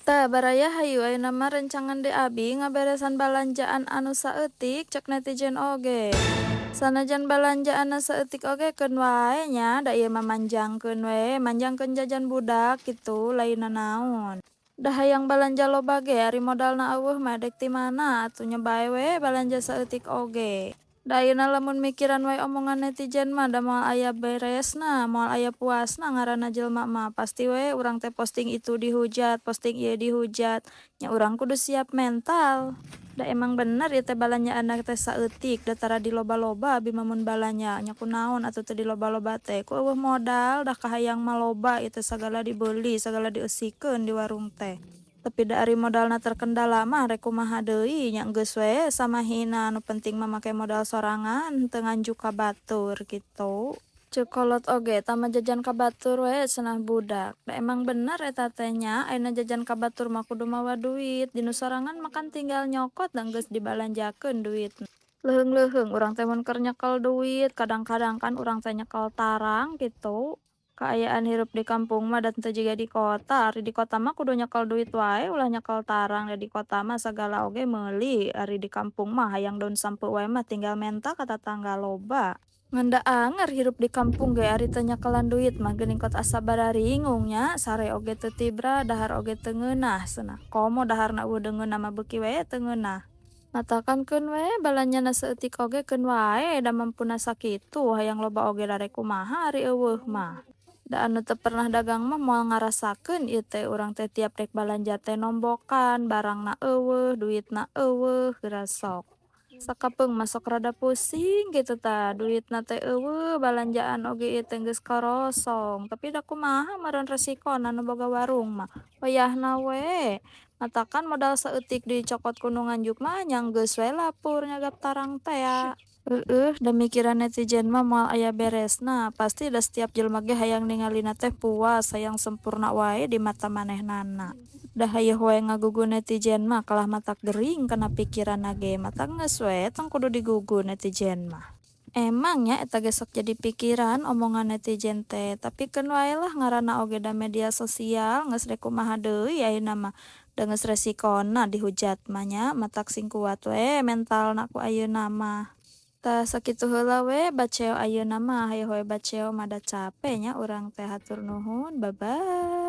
Tah baraya hayu ayeuna mah rencangan de abi ngaberesan balanjaan anu saeutik cek netizen oge. Sanajan balanjaanna saeutik oge keun wae nya da ieu mah manjangkeun we, manjangkeun jajan budak kitu lainna naon. Da hayang balanja loba ge ari modalna eueuh mah dek ti mana atuh nya bae we balanja saeutik oge. Da ayeuna lamun mikiran wae omongan netizen mah da moal aya beresna, moal aya puasna ngaranna jelema mah pasti we urang teh posting itu dihujat, posting ieu dihujat, nya urang kudu siap mental. Da emang bener ieu teh balanjaanna teh saeutik, da tara diloba-loba abi mah mun balanja, nya kunaon atuh teu diloba-loba teh, ku eueuh modal dah kahayang mah loba ieu teh sagala dibeli, sagala dieusikeun di warung teh. Tapi da ari modalna terkendala mah rek kumaha deui nya geus we samahina nu penting mah make modal sorangan teu nganjuk ka batur kitu. Ceuk kolot oge tama jajan ka batur we cenah budak. Da emang bener eta teh nya ayeuna jajan ka batur mah kudu mawa duit, dinu sorangan mah kan tinggal nyokot da geus dibalanjakeun duitna. Leuheung-leuheung urang teh mun keur nyekel duit, kadang-kadang kan urang teh nyekel tarang gitu. Kaayaan hirup di kampung mah dan teu jiga di kota, ari di kota mah kudu nyekel duit wae ulah nyekel tarang, da di kota mah sagala oge meuli, ari di kampung mah hayang daun sampeu wae mah tinggal menta ka tatangga loba. Ngan da anger hirup di kampung ge ari teu nyekelan duit mah geuning kot asa bararingung nya, sare oge teu tibra, dahar oge teu ngeunah cenah. Komo daharna eueuh deungeunna mah beuki we teu ngeunah. Matakan keun we balanjana saeutik oge keun wae da mampuna sakitu hayang loba oge da rek kumaha ari eueuh mah. Da anu teu pernah dagang mah moal ngarasakeun ieu teh urang teh tiap rek balanja teh nombokan, barangna eueuh, duitna eueuh, geura sok. Sakapeung mah sok rada pusing kitu tah, duitna teh eueuh, balanjaan oge ieu teh geus karosong, tapi da kumaha meureun resikona nu boga warung mah, wayahna we. Matakan modal saeutik dicokot ku nu nganjuk mah nya geus we lapur nyagap tarang tea. Da mikiran netizen mah moal aya beresna, pasti da setiap jelema ge hayang ningalina teh puas, hayang sempurna wae di mata manehnana. Da hayeuh wae ngagugu netizen mah kalah matak gering kana pikiranna ge, matak geus we tong kudu digugu netizen mah. Emangnya eta ge sok jadi pikiran omongan netizen teh, tapi keun wae lah ngaranna oge da media sosial geus rek kumaha deui ayeuna mah. Da geus resikona dihujat mah nya, matak sing kuat we mentalna ku ayeuna mah. Tah sakitu heula we baceo ayeuna mah, hayeuh we baceo mah da cape nya urang teh hatur nuhun, bye bye.